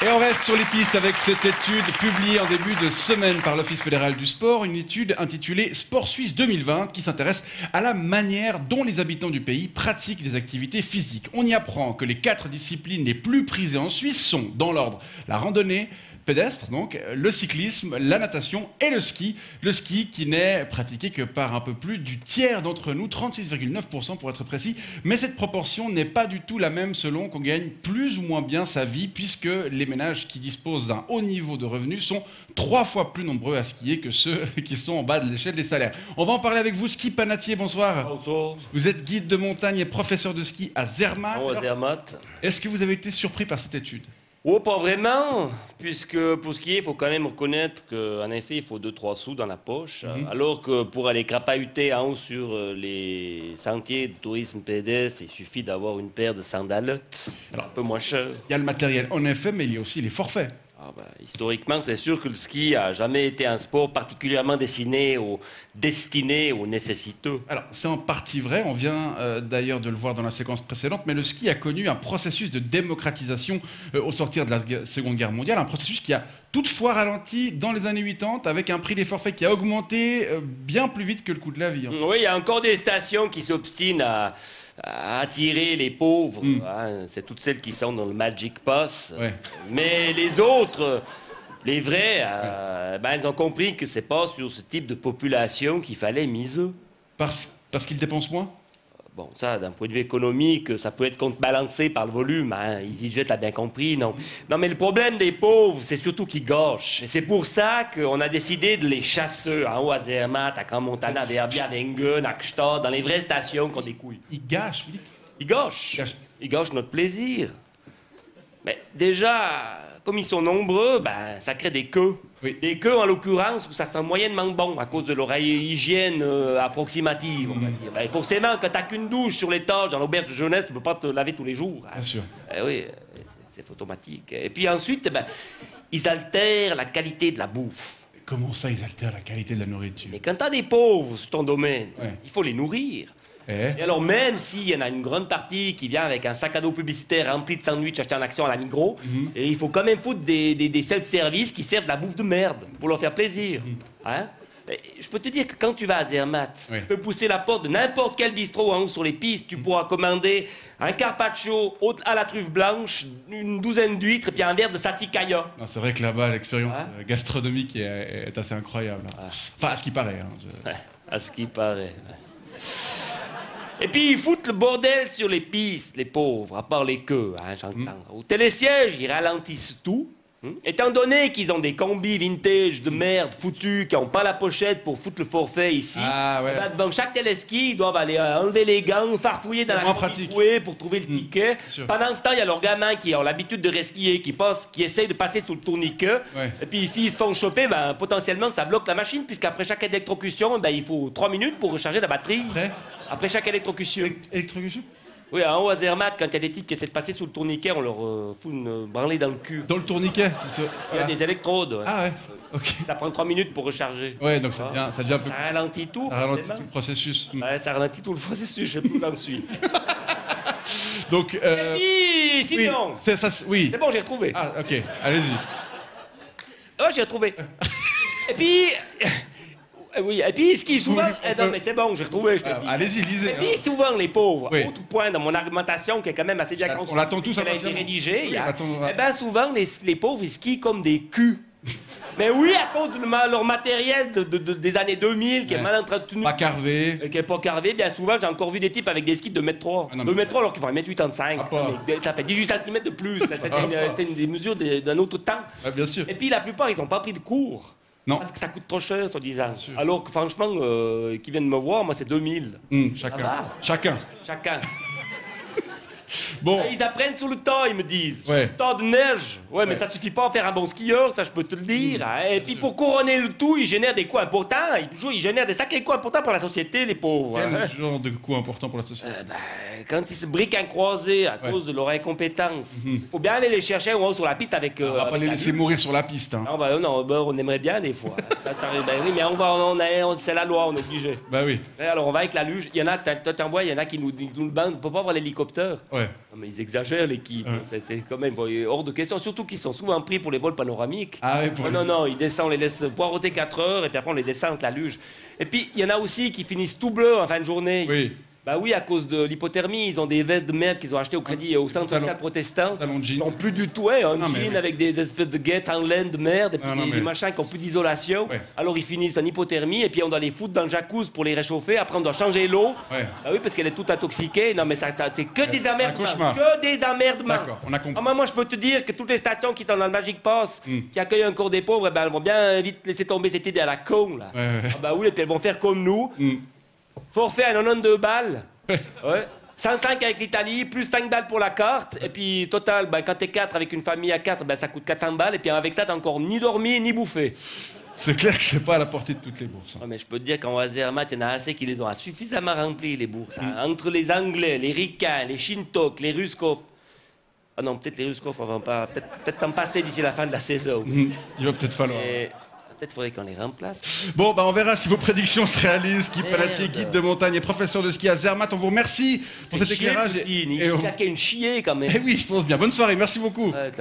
Et on reste sur les pistes avec cette étude publiée en début de semaine par l'Office fédéral du sport, une étude intitulée Sport Suisse 2020 qui s'intéresse à la manière dont les habitants du pays pratiquent les activités physiques. On y apprend que les 4 disciplines les plus prisées en Suisse sont, dans l'ordre, la randonnée, pédestre, donc, le cyclisme, la natation et le ski. Le ski qui n'est pratiqué que par un peu plus du tiers d'entre nous, 36,9% pour être précis. Mais cette proportion n'est pas du tout la même selon qu'on gagne plus ou moins bien sa vie, puisque les ménages qui disposent d'un haut niveau de revenus sont 3 fois plus nombreux à skier que ceux qui sont en bas de l'échelle des salaires. On va en parler avec vous. Ski Panatier, bonsoir. Bonsoir. Vous êtes guide de montagne et professeur de ski à Zermatt. Non, à Zermatt. Est-ce que vous avez été surpris par cette étude ? Oh, pas vraiment, puisque pour skier, il faut quand même reconnaître qu'en effet, il faut 2-3 sous dans la poche, alors que pour aller crapahuter en haut sur les sentiers de tourisme pédestre, il suffit d'avoir une paire de sandalettes. C'est un peu moins cher. Il y a le matériel, en effet, mais il y a aussi les forfaits. Ah ben, historiquement, c'est sûr que le ski a jamais été un sport particulièrement destiné aux nécessiteux. Alors, c'est en partie vrai, on vient d'ailleurs de le voir dans la séquence précédente, mais le ski a connu un processus de démocratisation au sortir de la Seconde Guerre mondiale, un processus qui a toutefois ralenti dans les années 80 avec un prix des forfaits qui a augmenté bien plus vite que le coût de la vie. Oui, il y a encore des stations qui s'obstinent à attirer les pauvres. Hein, c'est toutes celles qui sont dans le Magic Pass. Ouais. Mais les autres, les vrais, ils ont compris que c'est pas sur ce type de population qu'il fallait miser. Parce qu'ils dépensent moins ? Bon, ça, d'un point de vue économique, ça peut être contrebalancé par le volume. Hein. EasyJet l'a bien compris, non? Non, mais le problème des pauvres, c'est surtout qu'ils gâchent. Et c'est pour ça qu'on a décidé de les chasser en haut à Zermatt, à Crans-Montana, à Verbier, à Wengen, à Gstaad, dans les vraies stations qui ont des couilles. Ils gâchent, Philippe. Ils gâchent. Ils gâchent notre plaisir. Mais déjà, comme ils sont nombreux, ça crée des queues. Oui. Des queues, en l'occurrence, où ça sent moyennement bon à cause de leur hygiène approximative, on va dire. Forcément, quand t'as qu'une douche sur l'étage dans l'auberge de jeunesse, tu peux pas te laver tous les jours. Hein. Bien sûr. Oui, c'est automatique. Et puis ensuite, ils altèrent la qualité de la bouffe. Comment ça, ils altèrent la qualité de la nourriture ? Mais quand t'as des pauvres sur ton domaine, Ouais. il faut les nourrir. Eh ? Et alors, même s'il y en a une grande partie qui vient avec un sac à dos publicitaire rempli de sandwichs achetés en action à la Migros, et il faut quand même foutre des self-service qui servent de la bouffe de merde pour leur faire plaisir. Hein? Et je peux te dire que quand tu vas à Zermatt, Oui. tu peux pousser la porte de n'importe quel bistrot en haut sur les pistes, tu pourras commander un carpaccio à la truffe blanche, une douzaine d'huîtres et puis un verre de satikaya. Non, c'est vrai que là-bas, l'expérience gastronomique est assez incroyable. Enfin, à ce qui paraît. Hein, À ce qui paraît. Et puis ils foutent le bordel sur les pistes, les pauvres, à part les queues, hein, j'entends. Au télésiège, ils ralentissent tout. Étant donné qu'ils ont des combis vintage de merde foutus, qui n'ont pas la pochette pour foutre le forfait ici, Ah, ouais. devant chaque téléski, ils doivent aller enlever les gants, farfouiller dans la moins cour pratique. du fouet pour trouver le ticket. sûr. Pendant ce temps, il y a leurs gamins qui ont l'habitude de reskier, qui essayent de passer sous le tourniquet. Ouais. Et puis s'ils se font choper, potentiellement ça bloque la machine, puisqu'après chaque électrocution, il faut 3 minutes pour recharger la batterie. Après chaque électrocution. Électrocution ? Oui, en haut à Zermatt, quand il y a des types qui essaient de passer sous le tourniquet, on leur fout une branlée dans le cul. Dans le tourniquet. Il y a des électrodes. Ouais. Ah ouais, ok. Ça prend 3 minutes pour recharger. Ouais, donc ça devient un peu... Ça ralentit tout. Ça ralentit forcément. tout le processus. Ouais, ça ralentit tout le processus, je sais plus où j'en suis. Donc, Et puis, sinon, oui. c'est bon, j'ai retrouvé. Ah, ok, allez-y. Oh, j'ai retrouvé. Et puis... Oui, et puis ce qui est souvent... non, mais c'est bon, j'ai retrouvé, je te dis. Allez-y, lisez. Et puis souvent, les pauvres, Oui. autre point dans mon argumentation qui est quand même assez bien construite, l'attend tous puisqu'elle a été impatiemment. rédigée, Oui, souvent, les pauvres, ils skient comme des culs. Mais oui, à cause de leur matériel des années 2000 qui est mal entretenu. Pas carvé. Qui est pas carvé, bien souvent, j'ai encore vu des types avec des skis de 1m3. Ah, non, 2 m alors qu'ils font 1m85. pas. Ça fait 18 cm de plus. C'est une des mesures d'un autre temps. Ah, bien sûr. Et puis la plupart, ils n'ont pas pris de cours. Non. Parce que ça coûte trop cher, soi-disant. sûr. Alors que franchement, qui viennent me voir, moi, c'est 2000. Chacun. Ça va. Chacun. Chacun. Bon. Ils apprennent sur le tas, ils me disent. Ouais. Sur le tas de neige. Ouais, mais ça suffit pas à faire un bon skieur, ça je peux te le dire. Hein. Et puis pour couronner le tout, ils génèrent des coûts importants. Ils génèrent des sacrés coûts importants pour la société, les pauvres. Hein. Quel genre de coût important pour la société? Quand ils se briquent un croisé à cause de leur incompétence, faut bien aller les chercher au haut sur la piste avec. On va pas les laisser mourir sur la piste. Hein. Non, on aimerait bien des fois. Oui, mais c'est la loi, on est obligé. Bah oui. Alors on va avec la luge. Il y en a, t'en vois, il y en a qui nous bandent pour pas voir l'hélicoptère. Ouais. Ouais. Non, mais ils exagèrent, l'équipe. C'est quand même hors de question. Surtout qu'ils sont souvent pris pour les vols panoramiques. Ah oui, Non, ils descendent, on les laisse poireauter 4 heures et puis après on les descend avec la luge. Et puis, il y en a aussi qui finissent tout bleus en fin de journée. Oui. Bah oui, à cause de l'hypothermie, ils ont des vestes de merde qu'ils ont achetées au crédit au centre social protestant. Talons de jean. Ils n'ont plus du tout, un Non, mais jean oui. avec des espèces de guettes en laine de merde et puis des machins qui ont plus d'isolation. Ouais. Alors ils finissent en hypothermie et puis on doit les foutre dans le jacuzzi pour les réchauffer. Après on doit changer l'eau. Ouais. Bah oui, parce qu'elle est toute intoxiquée. Non mais ça c'est que des emmerdements. cauchemar. Que des emmerdements. D'accord, on a compris. Moi je peux te dire que toutes les stations qui sont dans le Magic Pass, qui accueillent un cours des pauvres, eh ben, elles vont bien vite laisser tomber cette idée à la con là. Ouais. Ah bah oui, et puis elles vont faire comme nous. Forfait à 92 balles. Ouais. 105 avec l'Italie, plus 5 balles pour la carte. Et puis, total, ben, quand t'es 4 avec une famille à 4, ben, ça coûte 400 balles. Et puis, avec ça, t'as encore ni dormi, ni bouffé. C'est clair que c'est pas à la portée de toutes les bourses. Ouais, mais je peux te dire qu'en Zermatt, il y en a assez qui les ont suffisamment remplis, les bourses. Hein. Entre les Anglais, les Ricains, les Shintok, les Ruskov. Ah non, peut-être les Ruskov, on va pas. Peut-être s'en passer d'ici la fin de la saison. Il va peut-être falloir. Et... Peut-être faudrait qu'on les remplace. Bon, bah on verra si vos prédictions se réalisent. Guy Palatier, guide de montagne et professeur de ski à Zermatt, on vous remercie pour cet éclairage. Il a une chier quand même. Eh oui, je pense bien. Bonne soirée, merci beaucoup. Ouais,